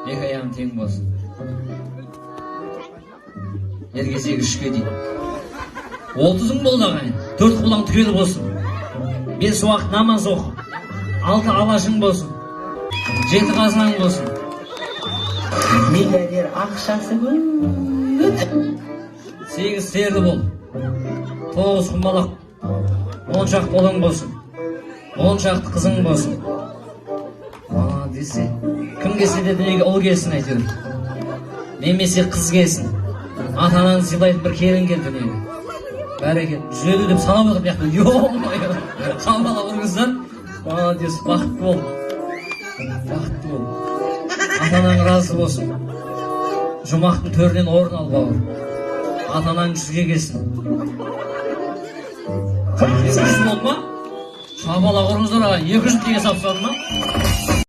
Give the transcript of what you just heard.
Екі аяғың тең болсын. Ергесегі үшке дейін. 30-ың болды ағайын. 4 қолаң түгел болсын. 5 уақыт намаз оқы. 6 алашың болсын. 7 қазынаң болсын. Миллионер ақшасы көп. 8 серді бол. 9 құмалақ. 10 шақты қолаң болсын. 10 шақты қызың болсын. Десе, кім келсе де дүниеге ұл келсін әйтеуір. Немесе қыз келсін. Ата-ананы сыйлайтын бір келін кел дүниеге. Бәрекет, 150 деп санап отыр яқты. Йо-мо-йо. Қамбала ұрғыздар. Молодец, бақытты бол. Бақытты бол. Ата-анаң разы болсын. Жұмақтың төрінен орын ал бауыр. Ата-анаң жүзге келсін. Қыз бол ма? Қамбала ұрғыздар 200 теңге сапсады ма?